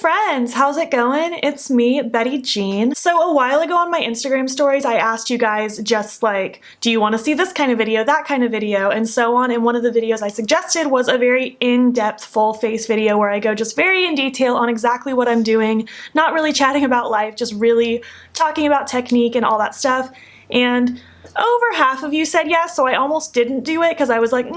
friends, how's it going? It's me, Betty Jean. So a while ago on my Instagram stories, I asked you guys just like, do you want to see this kind of video, that kind of video, and so on. And one of the videos I suggested was a very in-depth full face video where I go just very in detail on exactly what I'm doing, not really chatting about life, just really talking about technique and all that stuff. And over half of you said yes, so I almost didn't do it because I was like,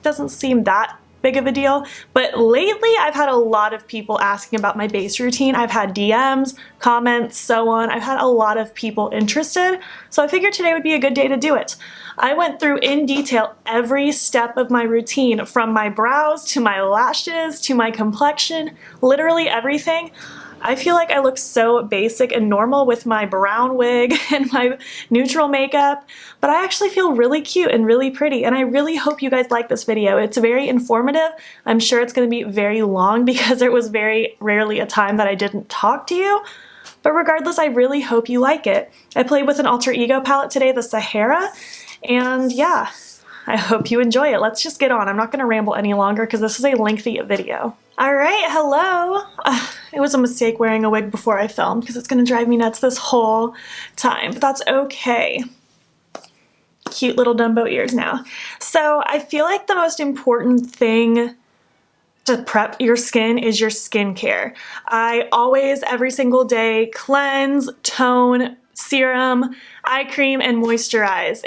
doesn't seem that big of a deal. But lately I've had a lot of people asking about my base routine. I've had DMs, comments, so on. I've had a lot of people interested, so I figured today would be a good day to do it. I went through in detail every step of my routine, from my brows to my lashes to my complexion, literally everything. I feel like I look so basic and normal with my brown wig and my neutral makeup, but I actually feel really cute and really pretty, and I really hope you guys like this video. It's very informative. I'm sure it's going to be very long because there was very rarely a time that I didn't talk to you, but regardless, I really hope you like it. I played with an alter ego palette today, the Sahara, and yeah, I hope you enjoy it. Let's just get on. I'm not going to ramble any longer because this is a lengthy video. Alright, hello! It was a mistake wearing a wig before I filmed because it's going to drive me nuts this whole time, but that's okay. Cute little Dumbo ears now. So I feel like the most important thing to prep your skin is your skincare. I always, every single day, cleanse, tone, serum, eye cream, and moisturize.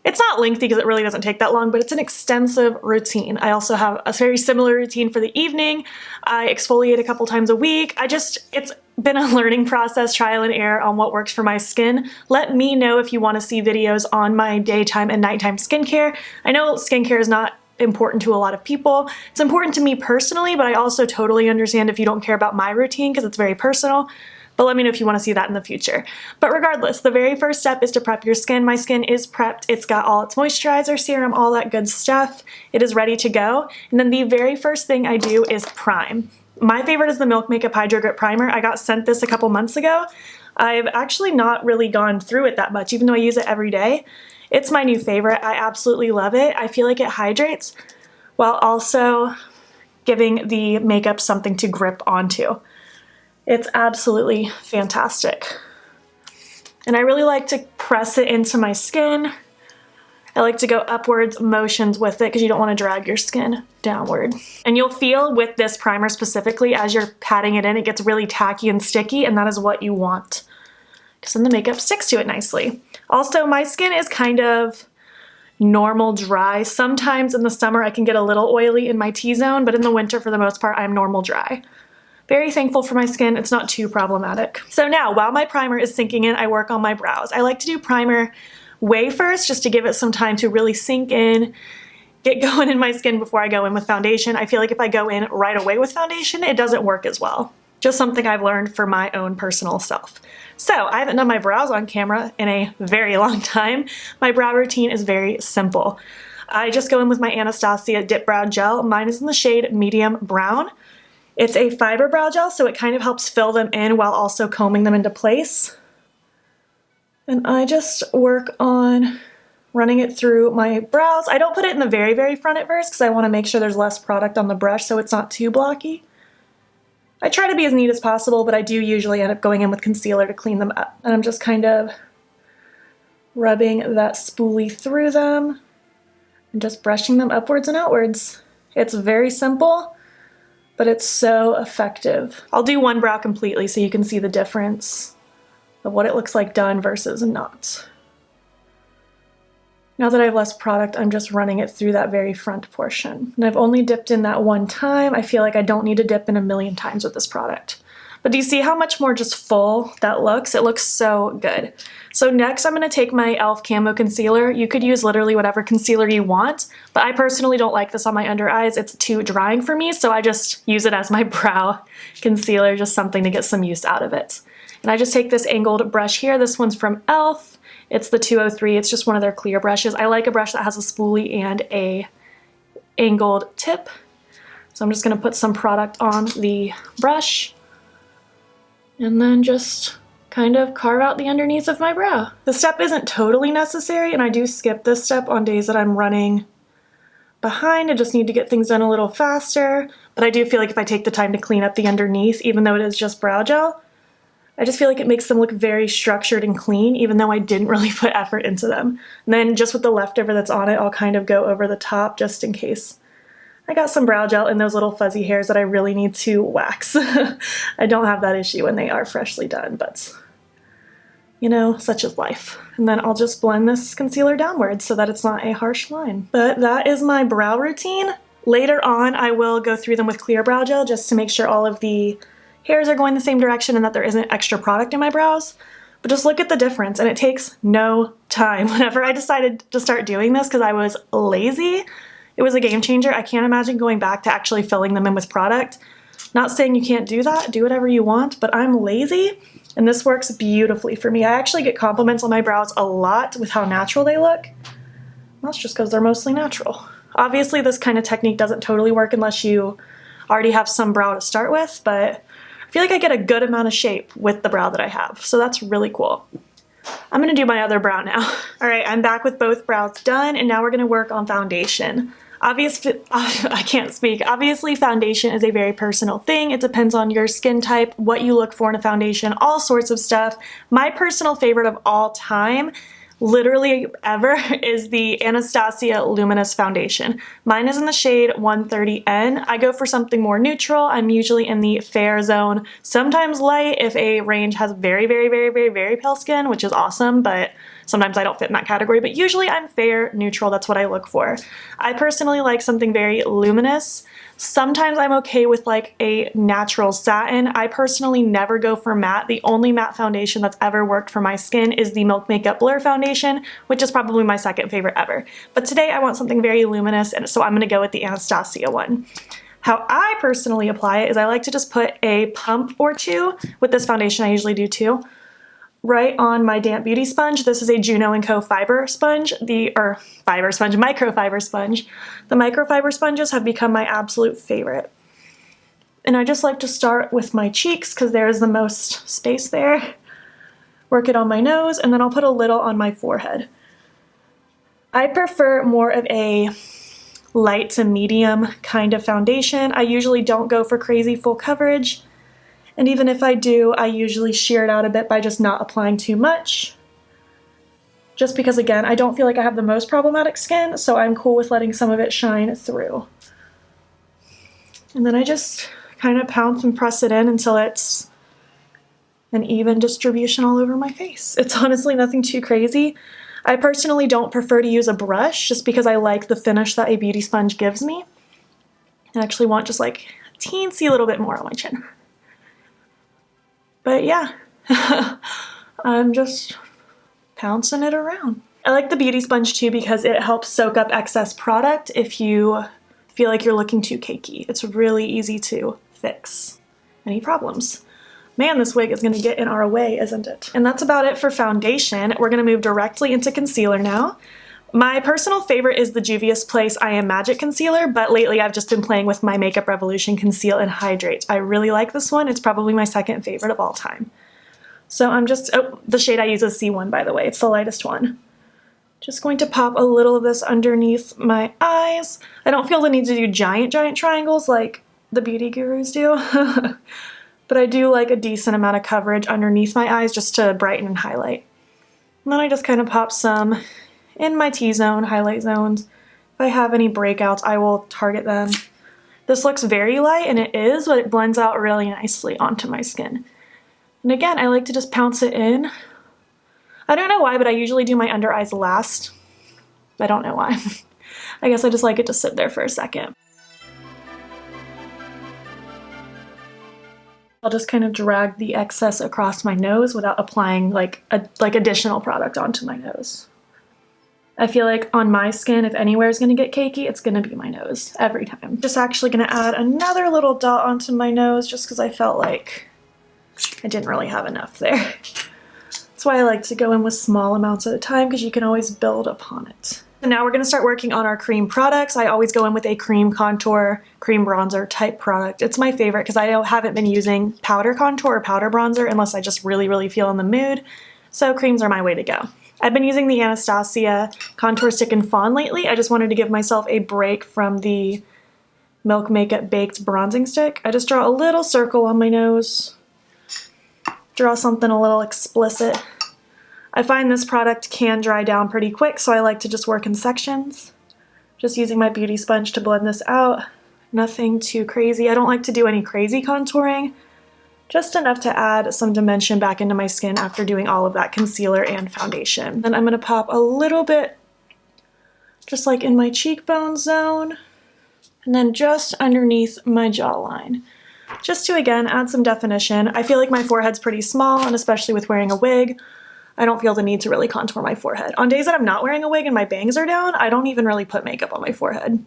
It's not lengthy because it really doesn't take that long, but it's an extensive routine. I also have a very similar routine for the evening. I exfoliate a couple times a week. It's been a learning process, trial and error on what works for my skin. Let me know if you want to see videos on my daytime and nighttime skincare. I know skincare is not important to a lot of people. It's important to me personally, but I also totally understand if you don't care about my routine because it's very personal. But let me know if you want to see that in the future. But regardless, the very first step is to prep your skin. My skin is prepped. It's got all its moisturizer, serum, all that good stuff. It is ready to go. And then the very first thing I do is prime. My favorite is the Milk Makeup Hydro Grip Primer. I got sent this a couple months ago. I've actually not really gone through it that much, even though I use it every day. It's my new favorite. I absolutely love it. I feel like it hydrates while also giving the makeup something to grip onto. It's absolutely fantastic. And I really like to press it into my skin. I like to go upwards motions with it because you don't want to drag your skin downward. And you'll feel with this primer specifically, as you're patting it in, it gets really tacky and sticky, and that is what you want, because then the makeup sticks to it nicely. Also, my skin is kind of normal dry. Sometimes in the summer I can get a little oily in my T-zone, but in the winter, for the most part, I'm normal dry. Very thankful for my skin. It's not too problematic. So now, while my primer is sinking in, I work on my brows. I like to do primer way first, just to give it some time to really sink in, get going in my skin before I go in with foundation. I feel like if I go in right away with foundation, it doesn't work as well. Just something I've learned for my own personal self. So I haven't done my brows on camera in a very long time. My brow routine is very simple. I just go in with my Anastasia Dip Brow Gel. Mine is in the shade Medium Brown. It's a fiber brow gel, so it kind of helps fill them in while also combing them into place. And I just work on running it through my brows. I don't put it in the very, very front at first because I want to make sure there's less product on the brush so it's not too blocky. I try to be as neat as possible, but I do usually end up going in with concealer to clean them up. And I'm just kind of rubbing that spoolie through them and just brushing them upwards and outwards. It's very simple, but it's so effective. I'll do one brow completely so you can see the difference of what it looks like done versus not. Now that I have less product, I'm just running it through that very front portion. And I've only dipped in that one time. I feel like I don't need to dip in a million times with this product. But do you see how much more just full that looks? It looks so good. So next I'm going to take my e.l.f. Camo Concealer. You could use literally whatever concealer you want, but I personally don't like this on my under eyes. It's too drying for me, so I just use it as my brow concealer, just something to get some use out of it. And I just take this angled brush here. This one's from e.l.f. It's the 203. It's just one of their clear brushes. I like a brush that has a spoolie and a angled tip. So I'm just going to put some product on the brush and then just kind of carve out the underneath of my brow. The step isn't totally necessary, and I do skip this step on days that I'm running behind. I just need to get things done a little faster, but I do feel like if I take the time to clean up the underneath, even though it is just brow gel, I just feel like it makes them look very structured and clean, even though I didn't really put effort into them. And then just with the leftover that's on it, I'll kind of go over the top just in case I got some brow gel in those little fuzzy hairs that I really need to wax. I don't have that issue when they are freshly done, but you know, such is life. And then I'll just blend this concealer downwards so that it's not a harsh line. But that is my brow routine. Later on, I will go through them with clear brow gel just to make sure all of the hairs are going the same direction and that there isn't extra product in my brows. But just look at the difference, and it takes no time. Whenever I decided to start doing this because I was lazy, it was a game changer. I can't imagine going back to actually filling them in with product. Not saying you can't do that, do whatever you want, but I'm lazy. And this works beautifully for me. I actually get compliments on my brows a lot with how natural they look. That's just because they're mostly natural. Obviously, this kind of technique doesn't totally work unless you already have some brow to start with, but I feel like I get a good amount of shape with the brow that I have, so that's really cool. I'm gonna do my other brow now. All right, I'm back with both brows done, and now we're gonna work on foundation. I can't speak. Obviously, foundation is a very personal thing. It depends on your skin type, what you look for in a foundation, all sorts of stuff. My personal favorite of all time, literally ever, is the Anastasia Luminous Foundation. Mine is in the shade 130N. I go for something more neutral. I'm usually in the fair zone, sometimes light if a range has very, very, very, very, very pale skin, which is awesome, but sometimes I don't fit in that category, but usually I'm fair, neutral, that's what I look for. I personally like something very luminous. Sometimes I'm okay with like a natural satin. I personally never go for matte. The only matte foundation that's ever worked for my skin is the Milk Makeup Blur Foundation, which is probably my second favorite ever. But today I want something very luminous, and so I'm gonna go with the Anastasia one. How I personally apply it is I like to just put a pump or two with this foundation. I usually do two. Right on my damp beauty sponge. This is a Juno & Co. fiber sponge, microfiber sponge. The microfiber sponges have become my absolute favorite. And I just like to start with my cheeks because there is the most space there. Work it on my nose, and then I'll put a little on my forehead. I prefer more of a light to medium kind of foundation. I usually don't go for crazy full coverage. And even if I do, I usually shear it out a bit by just not applying too much. Just because, again, I don't feel like I have the most problematic skin, so I'm cool with letting some of it shine through. And then I just kind of pounce and press it in until it's an even distribution all over my face. It's honestly nothing too crazy. I personally don't prefer to use a brush just because I like the finish that a beauty sponge gives me. I actually want just like a teensy little bit more on my chin. But yeah, I'm just pouncing it around. I like the beauty sponge too because it helps soak up excess product if you feel like you're looking too cakey. It's really easy to fix any problems. Man, this wig is gonna get in our way, isn't it? And that's about it for foundation. We're gonna move directly into concealer now. My personal favorite is the Juvia's Place I Am Magic Concealer, but lately I've just been playing with my Makeup Revolution Conceal and Hydrate. I really like this one. It's probably my second favorite of all time. So I'm just, oh, the shade I use is C1, by the way. It's the lightest one. Just going to pop a little of this underneath my eyes. I don't feel the need to do giant triangles like the beauty gurus do. But I do like a decent amount of coverage underneath my eyes just to brighten and highlight. And then I just kind of pop some in my T-zone, highlight zones. If I have any breakouts, I will target them. This looks very light, and it is, but it blends out really nicely onto my skin. And again, I like to just pounce it in. I don't know why, but I usually do my under eyes last. I don't know why. I guess I just like it to sit there for a second. I'll just kind of drag the excess across my nose without applying like additional product onto my nose. I feel like on my skin, if anywhere is going to get cakey, it's going to be my nose every time. Just actually going to add another little dot onto my nose just because I felt like I didn't really have enough there. That's why I like to go in with small amounts at a time because you can always build upon it. So now we're going to start working on our cream products. I always go in with a cream contour, cream bronzer type product. It's my favorite because I haven't been using powder contour or powder bronzer unless I just really, really feel in the mood. So creams are my way to go. I've been using the Anastasia Contour Stick in Fawn lately. I just wanted to give myself a break from the Milk Makeup Baked Bronzing Stick. I just draw a little circle on my nose. Draw something a little explicit. I find this product can dry down pretty quick, so I like to just work in sections. Just using my beauty sponge to blend this out. Nothing too crazy. I don't like to do any crazy contouring. Just enough to add some dimension back into my skin after doing all of that concealer and foundation. Then I'm going to pop a little bit just like in my cheekbone zone, and then just underneath my jawline. Just to, again, add some definition. I feel like my forehead's pretty small, and especially with wearing a wig, I don't feel the need to really contour my forehead. On days that I'm not wearing a wig and my bangs are down, I don't even really put makeup on my forehead.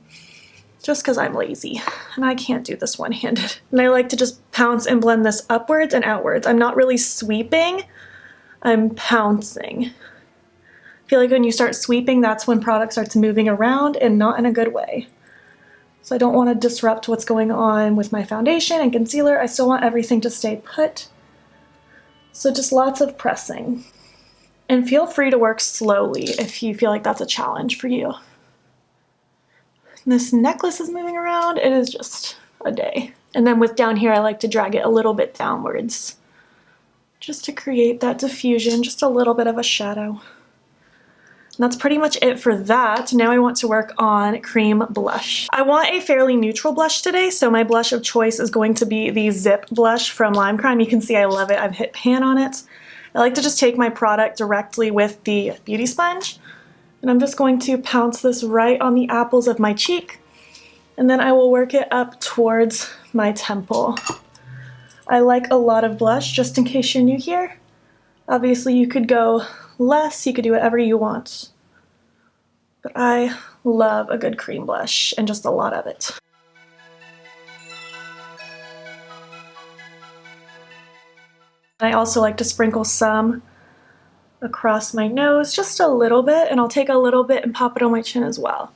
Just because I'm lazy, and I can't do this one-handed. And I like to just pounce and blend this upwards and outwards. I'm not really sweeping, I'm pouncing. I feel like when you start sweeping, that's when product starts moving around and not in a good way. So I don't want to disrupt what's going on with my foundation and concealer. I still want everything to stay put. So just lots of pressing. And feel free to work slowly if you feel like that's a challenge for you. This necklace is moving around. It is just a day. And then with down here, I like to drag it a little bit downwards just to create that diffusion, just a little bit of a shadow. And that's pretty much it for that. Now I want to work on cream blush. I want a fairly neutral blush today, so my blush of choice is going to be the Zip blush from Lime Crime. You can see I love it. I've hit pan on it. I like to just take my product directly with the beauty sponge, and I'm just going to pounce this right on the apples of my cheek, and then I will work it up towards my temple. I like a lot of blush, just in case you're new here. Obviously you could go less, you could do whatever you want. But I love a good cream blush, and just a lot of it. I also like to sprinkle some across my nose, just a little bit, and I'll take a little bit and pop it on my chin as well.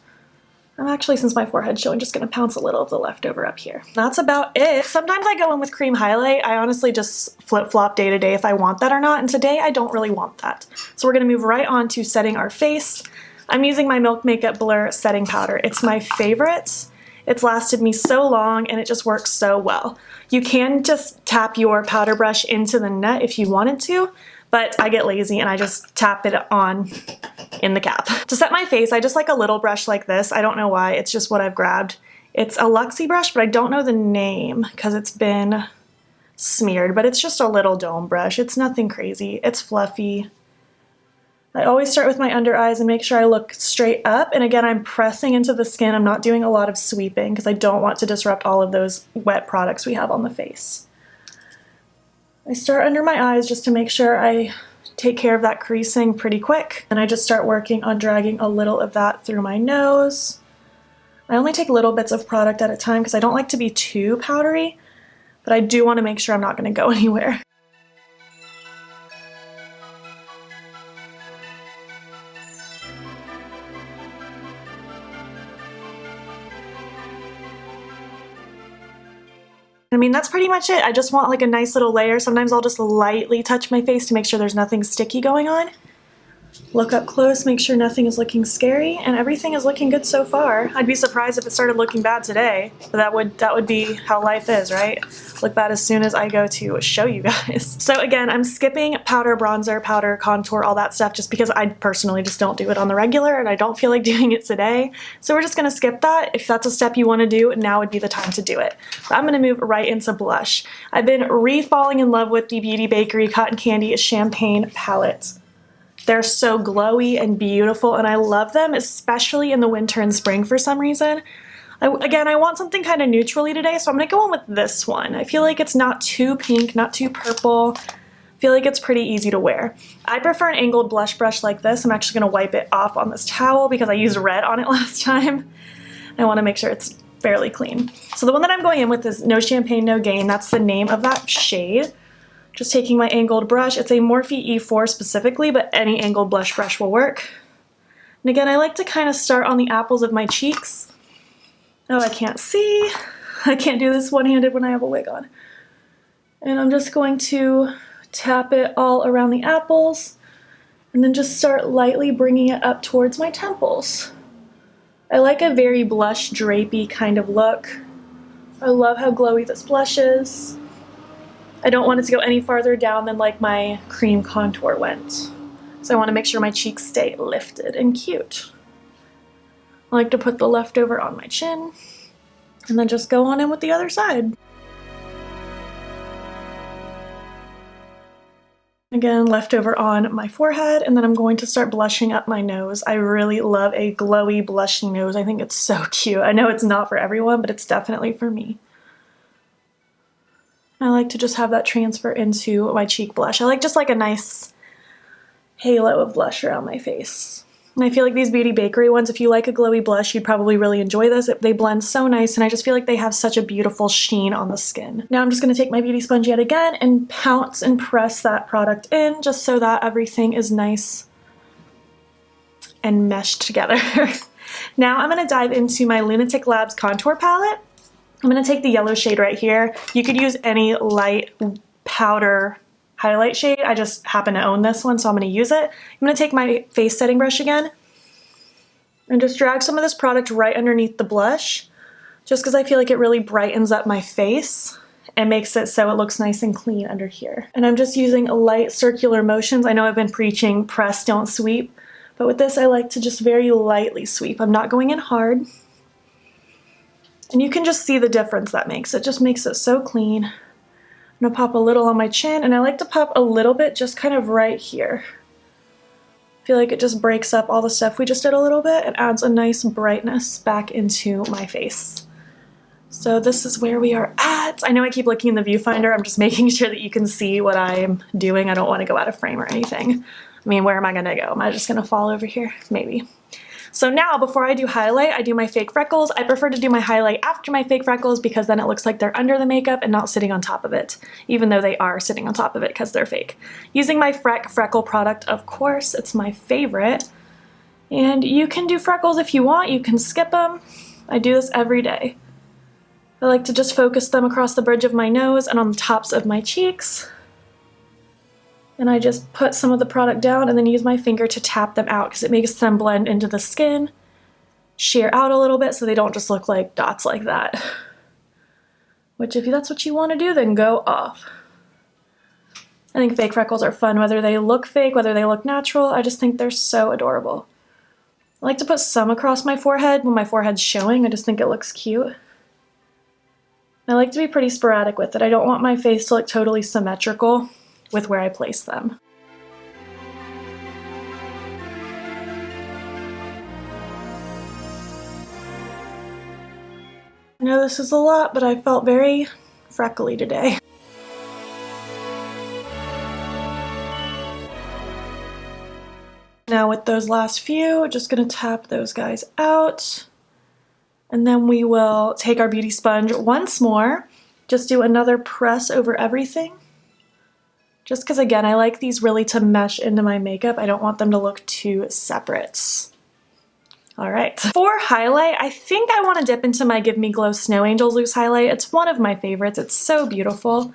I'm actually, since my forehead's showing, just going to pounce a little of the leftover up here. That's about it. Sometimes I go in with cream highlight. I honestly just flip-flop day to day if I want that or not, and today I don't really want that. So we're going to move right on to setting our face. I'm using my Milk Makeup Blur setting powder. It's my favorite. It's lasted me so long, and it just works so well. You can just tap your powder brush into the net if you wanted to, but I get lazy and I just tap it on in the cap. To set my face, I just like a little brush like this. I don't know why, it's just what I've grabbed. It's a Luxie brush, but I don't know the name because it's been smeared, but it's just a little dome brush. It's nothing crazy, it's fluffy. I always start with my under eyes and make sure I look straight up, and again, I'm pressing into the skin. I'm not doing a lot of sweeping because I don't want to disrupt all of those wet products we have on the face. I start under my eyes just to make sure I take care of that creasing pretty quick, and I just start working on dragging a little of that through my nose. I only take little bits of product at a time because I don't like to be too powdery, but I do want to make sure I'm not going to go anywhere. I mean, that's pretty much it. I just want like a nice little layer. Sometimes I'll just lightly touch my face to make sure there's nothing sticky going on. Look up close, make sure nothing is looking scary, and everything is looking good so far. I'd be surprised if it started looking bad today, but that would be how life is, right? Look bad as soon as I go to show you guys. So again, I'm skipping powder, bronzer, powder, contour, all that stuff, just because I personally just don't do it on the regular, and I don't feel like doing it today. So we're just gonna skip that. If that's a step you wanna do, now would be the time to do it. But I'm gonna move right into blush. I've been re-falling in love with the Beauty Bakery Cotton Candy Champagne palette. They're so glowy and beautiful, and I love them, especially in the winter and spring for some reason. Again, I want something kind of neutrally today, so I'm going to go in with this one. I feel like it's not too pink, not too purple. I feel like it's pretty easy to wear. I prefer an angled blush brush like this. I'm actually going to wipe it off on this towel because I used red on it last time. I want to make sure it's fairly clean. So the one that I'm going in with is No Champagne, No Gain. That's the name of that shade. Just taking my angled brush. It's a Morphe E4 specifically, but any angled blush brush will work. And again, I like to kind of start on the apples of my cheeks. Oh, I can't see. I can't do this one-handed when I have a wig on. And I'm just going to tap it all around the apples. And then just start lightly bringing it up towards my temples. I like a very blush drapey kind of look. I love how glowy this blush is. I don't want it to go any farther down than like my cream contour went. So I want to make sure my cheeks stay lifted and cute. I like to put the leftover on my chin and then just go on in with the other side. Again, leftover on my forehead, and then I'm going to start blushing up my nose. I really love a glowy, blushy nose. I think it's so cute. I know it's not for everyone, but it's definitely for me. I like to just have that transfer into my cheek blush. I like just like a nice halo of blush around my face. And I feel like these Beauty Bakery ones, if you like a glowy blush, you'd probably really enjoy this. They blend so nice, and I just feel like they have such a beautiful sheen on the skin. Now I'm just going to take my beauty sponge yet again and pounce and press that product in just so that everything is nice and meshed together. Now I'm going to dive into my Lunatick Labs contour palette. I'm going to take the yellow shade right here. You could use any light powder highlight shade. I just happen to own this one, so I'm going to use it. I'm going to take my face setting brush again and just drag some of this product right underneath the blush, just because I feel like it really brightens up my face and makes it so it looks nice and clean under here. And I'm just using light circular motions. I know I've been preaching press, don't sweep, but with this I like to just very lightly sweep. I'm not going in hard. And you can just see the difference that makes. It just makes it so clean. I'm gonna pop a little on my chin, and I like to pop a little bit just kind of right here. I feel like it just breaks up all the stuff we just did a little bit and adds a nice brightness back into my face. So this is where we are at. I know I keep looking in the viewfinder. I'm just making sure that you can see what I'm doing. I don't want to go out of frame or anything. I mean, where am I gonna go? Am I just gonna fall over here? Maybe. So now, before I do highlight, I do my fake freckles. I prefer to do my highlight after my fake freckles because then it looks like they're under the makeup and not sitting on top of it, even though they are sitting on top of it because they're fake. Using my Freckle product, of course, it's my favorite. And you can do freckles if you want, you can skip them. I do this every day. I like to just focus them across the bridge of my nose and on the tops of my cheeks. And I just put some of the product down and then use my finger to tap them out because it makes them blend into the skin, sheer out a little bit so they don't just look like dots like that. Which if that's what you want to do, then go off. I think fake freckles are fun, whether they look fake, whether they look natural. I just think they're so adorable. I like to put some across my forehead when my forehead's showing. I just think it looks cute. I like to be pretty sporadic with it. I don't want my face to look totally symmetrical with where I place them. I know this is a lot, but I felt very freckly today. Now with those last few, just gonna tap those guys out. And then we will take our beauty sponge once more, just do another press over everything. Just because, again, I like these really to mesh into my makeup. I don't want them to look too separate. All right. For highlight, I think I want to dip into my Give Me Glow Snow Angels loose highlight. It's one of my favorites. It's so beautiful.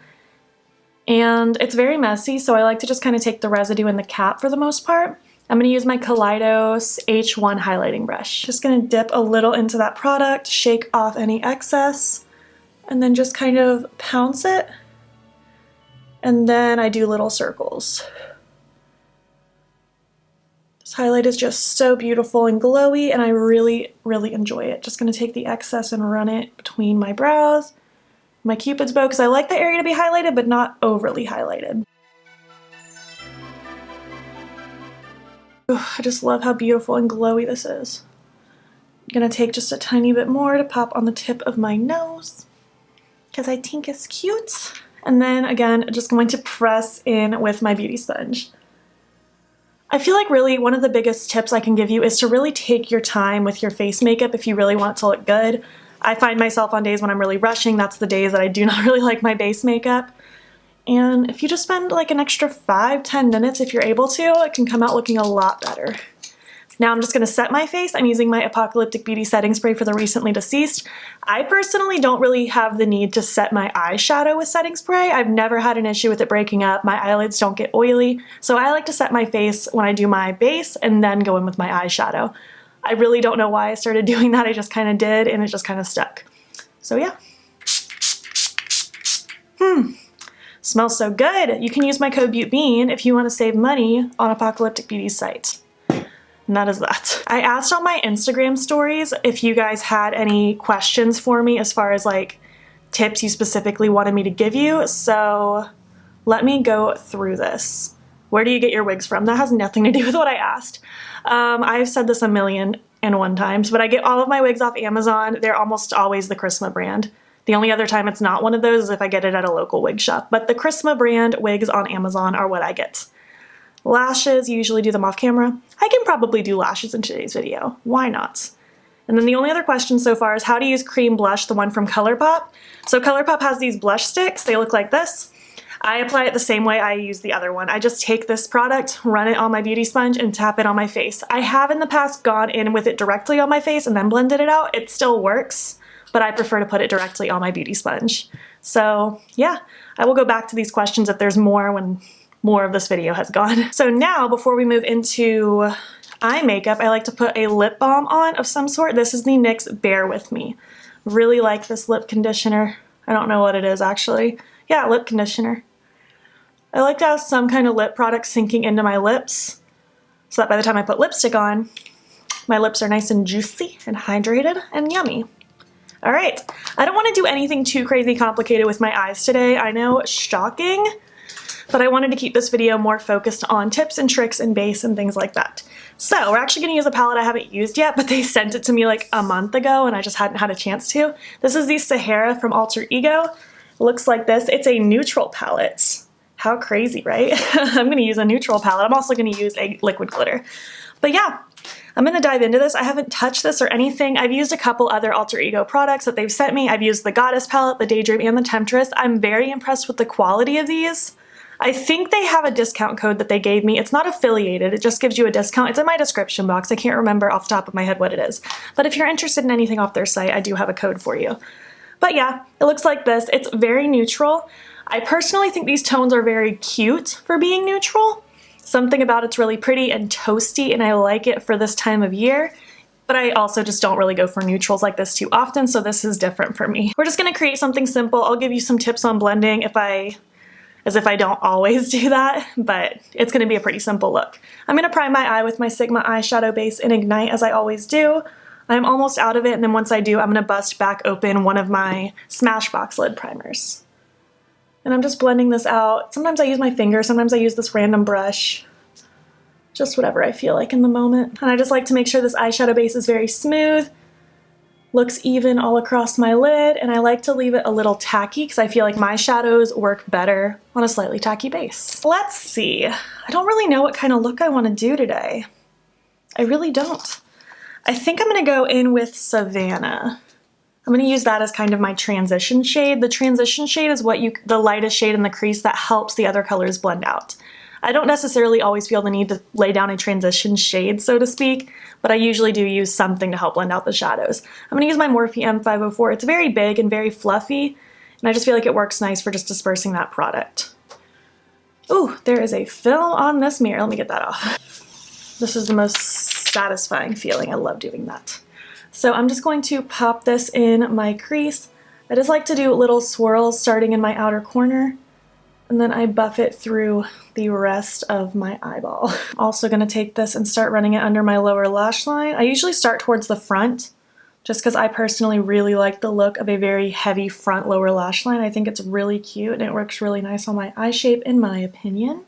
And it's very messy, so I like to just kind of take the residue in the cap for the most part. I'm going to use my Kaleidos H1 highlighting brush. Just going to dip a little into that product, shake off any excess, and then just kind of pounce it. And then I do little circles. This highlight is just so beautiful and glowy, and I really, really enjoy it. Just gonna take the excess and run it between my brows, my Cupid's bow, because I like the area to be highlighted, but not overly highlighted. Ooh, I just love how beautiful and glowy this is. I'm gonna take just a tiny bit more to pop on the tip of my nose, because I think it's cute. And then again, just going to press in with my beauty sponge. I feel like really one of the biggest tips I can give you is to really take your time with your face makeup if you really want it to look good. I find myself on days when I'm really rushing, that's the days that I do not really like my base makeup. And if you just spend like an extra 5-10 minutes if you're able to, it can come out looking a lot better. Now I'm just going to set my face. I'm using my Apocalyptic Beauty setting spray for the recently deceased. I personally don't really have the need to set my eyeshadow with setting spray. I've never had an issue with it breaking up. My eyelids don't get oily, so I like to set my face when I do my base and then go in with my eyeshadow. I really don't know why I started doing that. I just kind of did, and it just kind of stuck. So yeah. Smells so good. You can use my code beautbean if you want to save money on Apocalyptic Beauty's site. And that is that. I asked on my Instagram stories if you guys had any questions for me as far as like tips you specifically wanted me to give you. So let me go through this. Where do you get your wigs from? That has nothing to do with what I asked. I've said this 1,000,001 times, but I get all of my wigs off Amazon. They're almost always the Chrisma brand. The only other time it's not one of those is if I get it at a local wig shop. But the Chrisma brand wigs on Amazon are what I get. Lashes, you usually do them off camera. I can probably do lashes in today's video. Why not? And then the only other question so far is how to use cream blush, the one from ColourPop. So ColourPop has these blush sticks. They look like this. I apply it the same way I use the other one. I just take this product, run it on my beauty sponge, and tap it on my face. I have in the past gone in with it directly on my face and then blended it out. It still works, but I prefer to put it directly on my beauty sponge. So yeah, I will go back to these questions if there's more when more of this video has gone. So now, before we move into eye makeup, I like to put a lip balm on of some sort. This is the NYX Bear With Me. Really like this lip conditioner. I don't know what it is actually. Yeah, lip conditioner. I like to have some kind of lip product sinking into my lips so that by the time I put lipstick on, my lips are nice and juicy and hydrated and yummy. All right, I don't want to do anything too crazy complicated with my eyes today. I know, shocking, but I wanted to keep this video more focused on tips and tricks and base and things like that. So we're actually going to use a palette I haven't used yet, but they sent it to me like a month ago and I just hadn't had a chance to. This is the Sahara from Alter Ego. It looks like this. It's a neutral palette. How crazy, right? I'm going to use a neutral palette. I'm also going to use a liquid glitter. But yeah, I'm going to dive into this. I haven't touched this or anything. I've used a couple other Alter Ego products that they've sent me. I've used the Goddess palette, the Daydream, and the Temptress. I'm very impressed with the quality of these. I think they have a discount code that they gave me. It's not affiliated, it just gives you a discount. It's in my description box. I can't remember off the top of my head what it is. But if you're interested in anything off their site, I do have a code for you. But yeah, it looks like this. It's very neutral. I personally think these tones are very cute for being neutral. Something about it's really pretty and toasty, and I like it for this time of year. But I also just don't really go for neutrals like this too often, so this is different for me. We're just gonna create something simple. I'll give you some tips on blending as if I don't always do that, but it's gonna be a pretty simple look. I'm gonna prime my eye with my Sigma eyeshadow base in Ignite as I always do. I'm almost out of it, and then once I do, I'm gonna bust back open one of my Smashbox lid primers. And I'm just blending this out. Sometimes I use my finger, sometimes I use this random brush. Just whatever I feel like in the moment. And I just like to make sure this eyeshadow base is very smooth, looks even all across my lid, and I like to leave it a little tacky because I feel like my shadows work better on a slightly tacky base. Let's see. I don't really know what kind of look I want to do today. I really don't. I think I'm going to go in with Savannah. I'm going to use that as kind of my transition shade. The transition shade is the lightest shade in the crease that helps the other colors blend out. I don't necessarily always feel the need to lay down a transition shade, so to speak, but I usually do use something to help blend out the shadows. I'm going to use my Morphe M504. It's very big and very fluffy, and I just feel like it works nice for just dispersing that product. Ooh, there is a film on this mirror. Let me get that off. This is the most satisfying feeling. I love doing that. So I'm just going to pop this in my crease. I just like to do little swirls starting in my outer corner, and then I buff it through the rest of my eyeball. Also gonna take this and start running it under my lower lash line. I usually start towards the front, just because I personally really like the look of a very heavy front lower lash line. I think it's really cute and it works really nice on my eye shape in my opinion.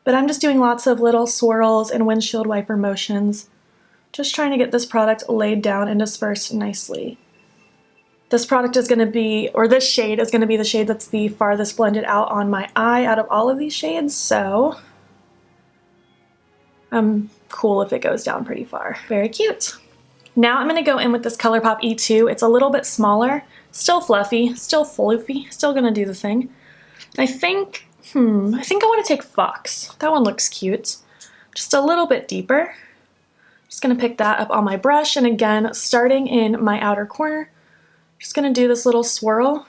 But I'm just doing lots of little swirls and windshield wiper motions, just trying to get this product laid down and dispersed nicely. This product is going to be, or this shade is going to be the shade that's the farthest blended out on my eye out of all of these shades, so I'm cool if it goes down pretty far. Very cute. Now I'm going to go in with this ColourPop E2. It's a little bit smaller, still fluffy, still floofy, still going to do the thing. I think I want to take Fox. That one looks cute. just a little bit deeper. Just gonna pick that up on my brush, and again, starting in my outer corner, just gonna do this little swirl,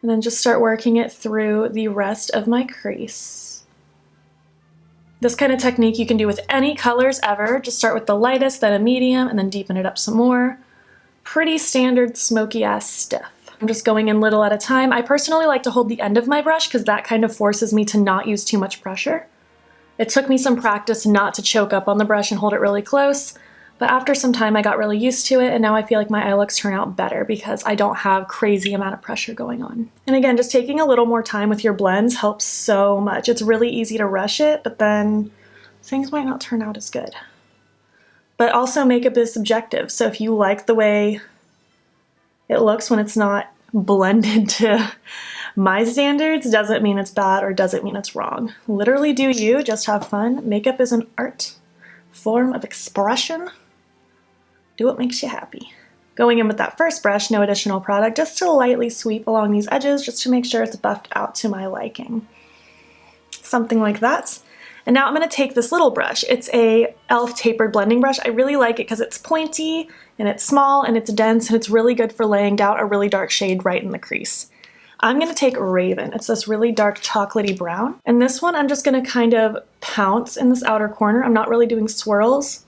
and then just start working it through the rest of my crease. This kind of technique you can do with any colors ever. Just start with the lightest, then a medium, and then deepen it up some more. Pretty standard smoky ass stuff. I'm just going in little at a time. I personally like to hold the end of my brush because that kind of forces me to not use too much pressure. It took me some practice not to choke up on the brush and hold it really close, but after some time I got really used to it, and now I feel like my eye looks turn out better because I don't have crazy amount of pressure going on. And again, just taking a little more time with your blends helps so much. It's really easy to rush it, but then things might not turn out as good. But also makeup is subjective, so if you like the way it looks when it's not blended to my standards, doesn't mean it's bad or doesn't mean it's wrong. Literally do you, just have fun. Makeup is an art, form of expression. Do what makes you happy. Going in with that first brush, no additional product, just to lightly sweep along these edges just to make sure it's buffed out to my liking. Something like that. And now I'm going to take this little brush. It's a e.l.f. tapered blending brush. I really like it because it's pointy and it's small and it's dense, and it's really good for laying down a really dark shade right in the crease. I'm going to take Raven. It's this really dark chocolatey brown. And this one I'm just going to kind of pounce in this outer corner. I'm not really doing swirls.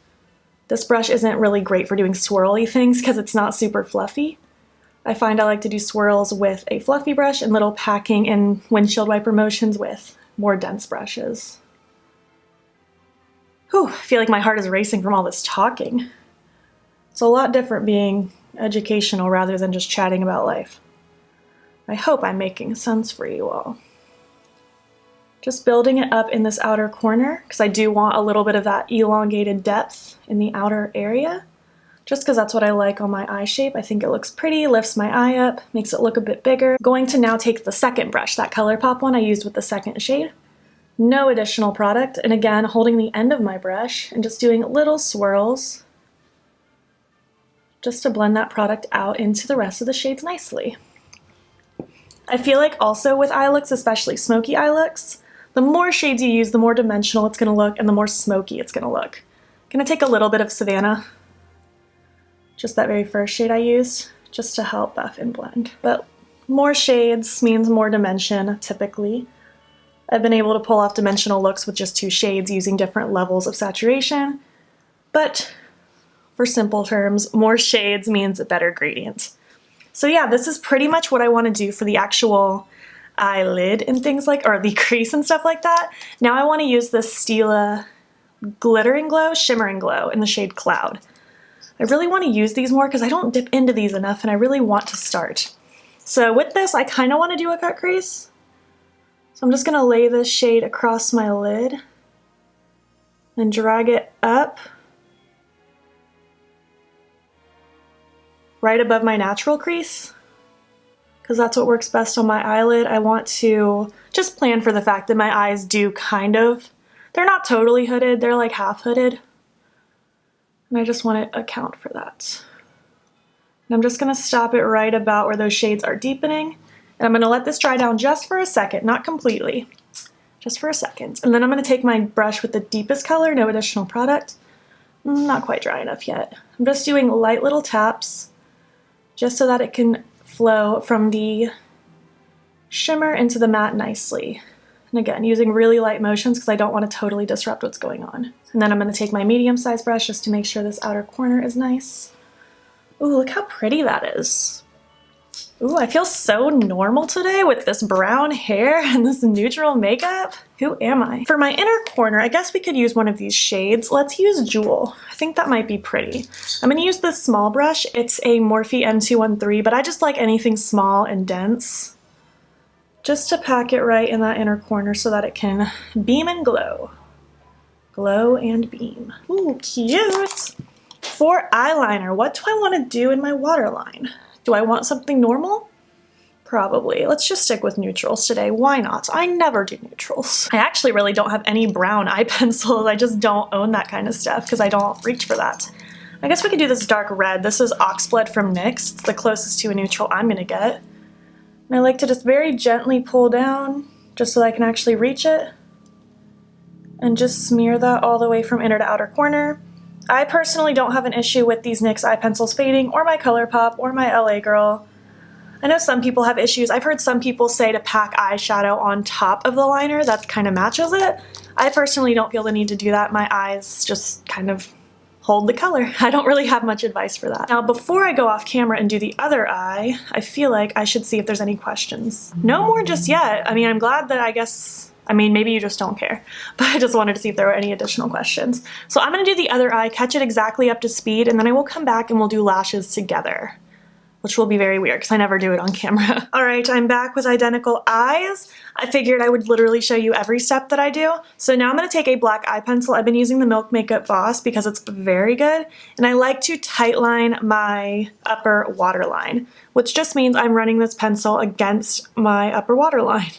This brush isn't really great for doing swirly things because it's not super fluffy. I find I like to do swirls with a fluffy brush and little packing and windshield wiper motions with more dense brushes. Whew, I feel like my heart is racing from all this talking. It's a lot different being educational rather than just chatting about life. I hope I'm making sense for you all. Just building it up in this outer corner because I do want a little bit of that elongated depth in the outer area, just because that's what I like on my eye shape. I think it looks pretty, lifts my eye up, makes it look a bit bigger. Going to now take the second brush, that ColourPop one I used with the second shade. No additional product, and again, holding the end of my brush and just doing little swirls just to blend that product out into the rest of the shades nicely. I feel like also with eye looks, especially smoky eye looks, the more shades you use, the more dimensional it's going to look and the more smoky it's going to look. I'm going to take a little bit of Savannah, just that very first shade I used, just to help buff and blend. But more shades means more dimension, typically. I've been able to pull off dimensional looks with just 2 shades using different levels of saturation, but for simple terms, more shades means a better gradient. So yeah, this is pretty much what I want to do for the actual eyelid and things like, or the crease and stuff like that. Now I want to use this Stila Glittering Glow, Shimmering Glow in the shade Cloud. I really want to use these more because I don't dip into these enough and I really want to start. So with this, I kind of want to do a cut crease. So I'm just going to lay this shade across my lid and drag it up right above my natural crease, because that's what works best on my eyelid. I want to just plan for the fact that my eyes do kind of, they're not totally hooded, they're like half hooded. And I just want to account for that. And I'm just going to stop it right about where those shades are deepening. And I'm going to let this dry down just for a second, not completely, just for a second. And then I'm going to take my brush with the deepest color, no additional product. Not quite dry enough yet. I'm just doing light little taps just so that it can flow from the shimmer into the matte nicely. And again, using really light motions because I don't want to totally disrupt what's going on. And then I'm going to take my medium-sized brush just to make sure this outer corner is nice. Ooh, look how pretty that is. Ooh, I feel so normal today with this brown hair and this neutral makeup. Who am I? For my inner corner, I guess we could use one of these shades. Let's use Jewel. I think that might be pretty. I'm going to use this small brush. It's a Morphe M213, but I just like anything small and dense, just to pack it right in that inner corner so that it can beam and glow. Glow and beam. Ooh, cute! For eyeliner, what do I want to do in my waterline? Do I want something normal? Probably. Let's just stick with neutrals today. Why not? I never do neutrals. I actually really don't have any brown eye pencils. I just don't own that kind of stuff because I don't reach for that. I guess we could do this dark red. This is Oxblood from NYX. It's the closest to a neutral I'm gonna get. And I like to just very gently pull down just so I can actually reach it. and just smear that all the way from inner to outer corner. I personally don't have an issue with these NYX eye pencils fading, or my ColourPop, or my LA Girl. I know some people have issues. I've heard some people say to pack eyeshadow on top of the liner. That kind of matches it. I personally don't feel the need to do that. My eyes just kind of hold the color. I don't really have much advice for that. Now, before I go off camera and do the other eye, I feel like I should see if there's any questions. No more just yet. I mean, I'm glad that maybe you just don't care, but I just wanted to see if there were any additional questions. So I'm gonna do the other eye, catch it exactly up to speed, and then I will come back and we'll do lashes together, which will be very weird because I never do it on camera. All right, I'm back with identical eyes. I figured I would literally show you every step that I do. So now I'm gonna take a black eye pencil. I've been using the Milk Makeup Boss because it's very good, and I like to tightline my upper waterline, which just means I'm running this pencil against my upper waterline.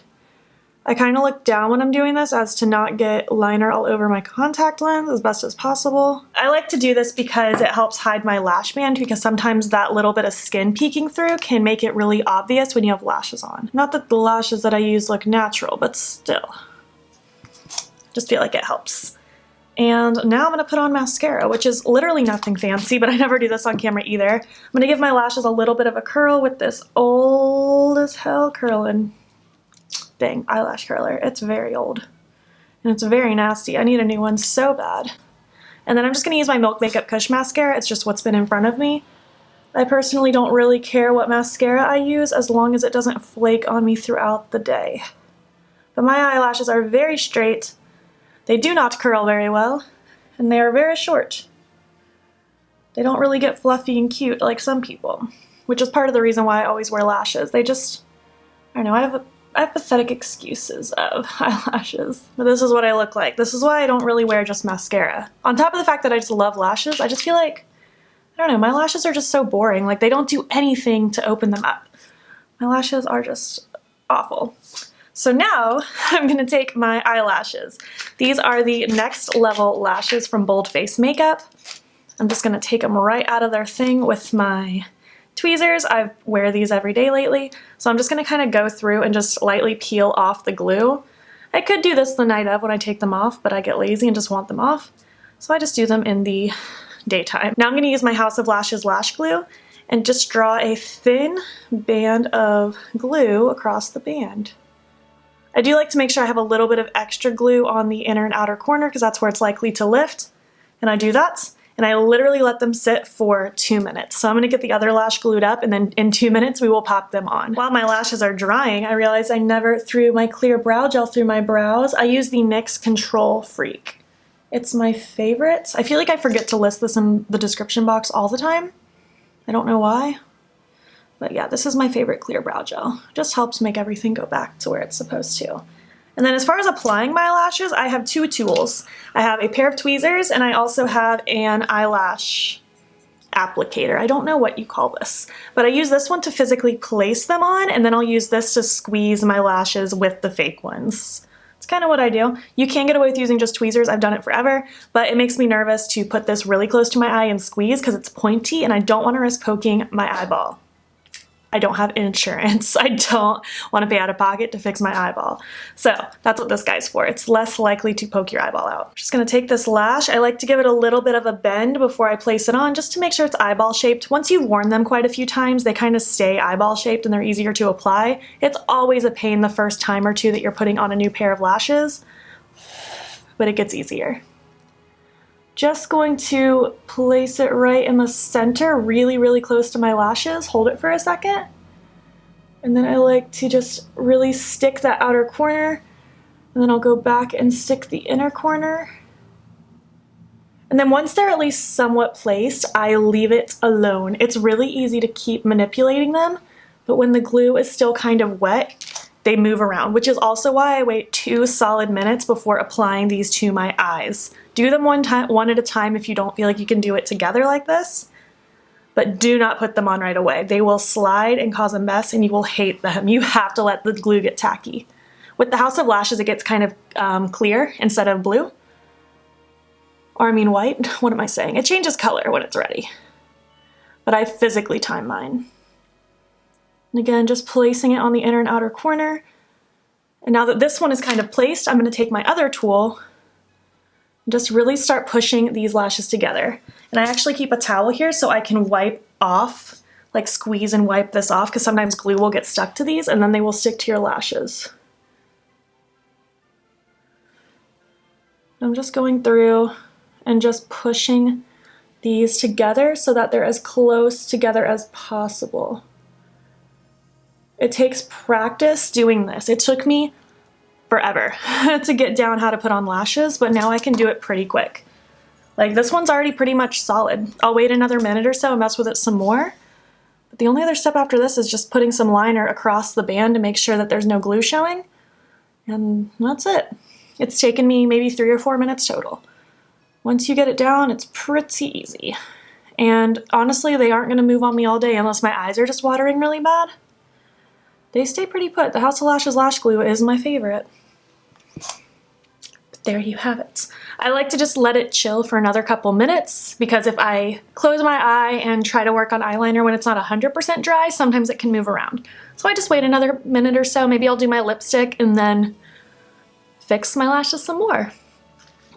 I kind of look down when I'm doing this as to not get liner all over my contact lens as best as possible. I like to do this because it helps hide my lash band, because sometimes that little bit of skin peeking through can make it really obvious when you have lashes on. Not that the lashes that I use look natural, but still. Just feel like it helps. And now I'm gonna put on mascara, which is literally nothing fancy, but I never do this on camera either. I'm gonna give my lashes a little bit of a curl with this old as hell curling. Dang, eyelash curler. It's very old. And it's very nasty. I need a new one so bad. And then I'm just going to use my Milk Makeup Kush mascara. It's just what's been in front of me. I personally don't really care what mascara I use as long as it doesn't flake on me throughout the day. But my eyelashes are very straight. They do not curl very well. And they are very short. They don't really get fluffy and cute like some people. Which is part of the reason why I always wear lashes. They just, I don't know, I have pathetic excuses of eyelashes. But this is what I look like. This is why I don't really wear just mascara. On top of the fact that I just love lashes, I just feel like, I don't know, my lashes are just so boring. Like, they don't do anything to open them up. My lashes are just awful. So now I'm gonna take my eyelashes. These are the Next Level lashes from Bold Face Makeup. I'm just gonna take them right out of their thing with my tweezers. I wear these every day lately, so I'm just going to kind of go through and just lightly peel off the glue. I could do this the night of when I take them off, but I get lazy and just want them off, so I just do them in the daytime. Now I'm going to use my House of Lashes lash glue and just draw a thin band of glue across the band. I do like to make sure I have a little bit of extra glue on the inner and outer corner because that's where it's likely to lift, and I do that. And I literally let them sit for 2 minutes. So I'm gonna get the other lash glued up, and then in 2 minutes we will pop them on. While my lashes are drying, I realized I never threw my clear brow gel through my brows. I use the NYX Control Freak. It's my favorite. I feel like I forget to list this in the description box all the time. I don't know why. But yeah, this is my favorite clear brow gel. It just helps make everything go back to where it's supposed to. And then as far as applying my lashes, I have two tools. I have a pair of tweezers, and I also have an eyelash applicator. I don't know what you call this, but I use this one to physically place them on, and then I'll use this to squeeze my lashes with the fake ones. It's kind of what I do. You can get away with using just tweezers. I've done it forever, but it makes me nervous to put this really close to my eye and squeeze because it's pointy, and I don't want to risk poking my eyeball. I don't have insurance. I don't want to pay out of pocket to fix my eyeball. So that's what this guy's for. It's less likely to poke your eyeball out. I'm just gonna take this lash. I like to give it a little bit of a bend before I place it on, just to make sure it's eyeball shaped. Once you've worn them quite a few times, they kind of stay eyeball shaped and they're easier to apply. It's always a pain the first time or two that you're putting on a new pair of lashes, but it gets easier. Just going to place it right in the center, really, really close to my lashes. Hold it for a second. And then I like to just really stick that outer corner. And then I'll go back and stick the inner corner. And then once they're at least somewhat placed, I leave it alone. It's really easy to keep manipulating them, but when the glue is still kind of wet, they move around, which is also why I wait 2 solid minutes before applying these to my eyes. Do them one at a time if you don't feel like you can do it together like this, but do not put them on right away. They will slide and cause a mess and you will hate them. You have to let the glue get tacky. With the House of Lashes, it gets kind of clear instead of blue. Or I mean white, what am I saying? It changes color when it's ready. But I physically time mine. And again, just placing it on the inner and outer corner. And now that this one is kind of placed, I'm going to take my other tool Just really start pushing these lashes together. And I actually keep a towel here so I can wipe off, like squeeze and wipe this off, because sometimes glue will get stuck to these and then they will stick to your lashes. I'm just going through and just pushing these together so that they're as close together as possible. It takes practice doing this. It took me forever to get down how to put on lashes, but now I can do it pretty quick. Like this one's already pretty much solid. I'll wait another minute or so and mess with it some more. But the only other step after this is just putting some liner across the band to make sure that there's no glue showing. And that's it. It's taken me maybe 3 or 4 minutes total. Once you get it down, it's pretty easy. And honestly, they aren't going to move on me all day unless my eyes are just watering really bad. They stay pretty put. The House of Lashes lash glue is my favorite. But there you have it. I like to just let it chill for another couple minutes because if I close my eye and try to work on eyeliner when it's not 100% dry, sometimes it can move around. So I just wait another minute or so. Maybe I'll do my lipstick and then fix my lashes some more.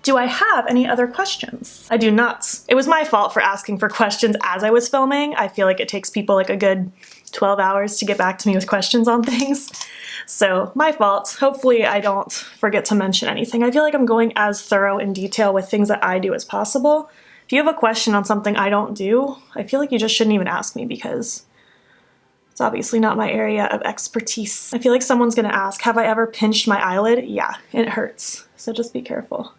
Do I have any other questions? I do not. It was my fault for asking for questions as I was filming. I feel like it takes people like a good 12 hours to get back to me with questions on things. So my fault. Hopefully I don't forget to mention anything. I feel like I'm going as thorough in detail with things that I do as possible. If you have a question on something I don't do, I feel like you just shouldn't even ask me because it's obviously not my area of expertise. I feel like someone's gonna ask, have I ever pinched my eyelid? Yeah, it hurts. So just be careful.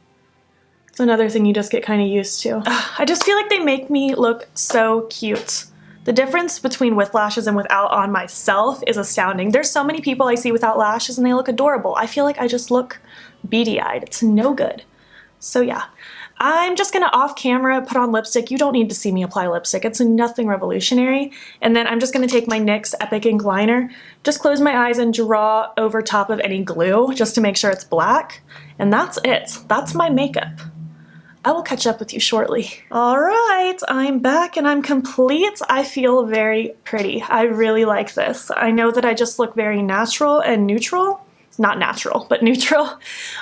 It's another thing you just get kind of used to. I just feel like they make me look so cute. The difference between with lashes and without on myself is astounding. There's so many people I see without lashes and they look adorable. I feel like I just look beady-eyed. It's no good. So yeah, I'm just gonna off camera put on lipstick. You don't need to see me apply lipstick. It's nothing revolutionary. And then I'm just gonna take my NYX Epic Ink liner, just close my eyes and draw over top of any glue just to make sure it's black. And that's it. That's my makeup. I will catch up with you shortly. All right, I'm back and I'm complete. I feel very pretty. I really like this. I know that I just look very natural and neutral. Not natural, but neutral.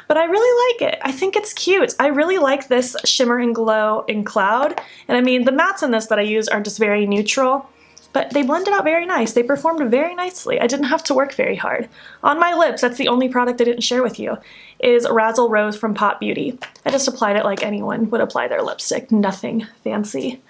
But I really like it. I think it's cute. I really like this shimmer and glow in Cloud. And I mean, the mattes in this that I use are just very neutral, but they blended out very nice. They performed very nicely. I didn't have to work very hard. On my lips, that's the only product I didn't share with you, is Razzle Rose from Pot Beauty. I just applied it like anyone would apply their lipstick. Nothing fancy.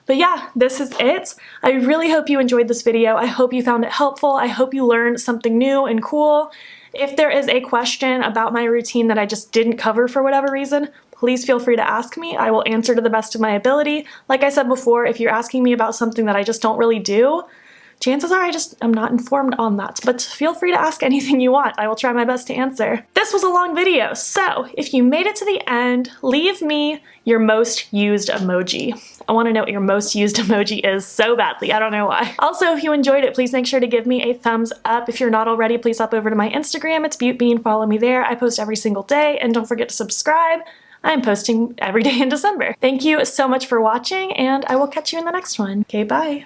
But yeah, this is it. I really hope you enjoyed this video. I hope you found it helpful. I hope you learned something new and cool. If there is a question about my routine that I just didn't cover for whatever reason, please feel free to ask me. I will answer to the best of my ability. Like I said before, if you're asking me about something that I just don't really do, chances are I'm not informed on that, but feel free to ask anything you want. I will try my best to answer. This was a long video, so if you made it to the end, leave me your most used emoji. I want to know what your most used emoji is so badly. I don't know why. Also, if you enjoyed it, please make sure to give me a thumbs up. If you're not already, please hop over to my Instagram. It's beautbean. Follow me there. I post every single day, and don't forget to subscribe. I'm posting every day in December. Thank you so much for watching, and I will catch you in the next one. Okay, bye.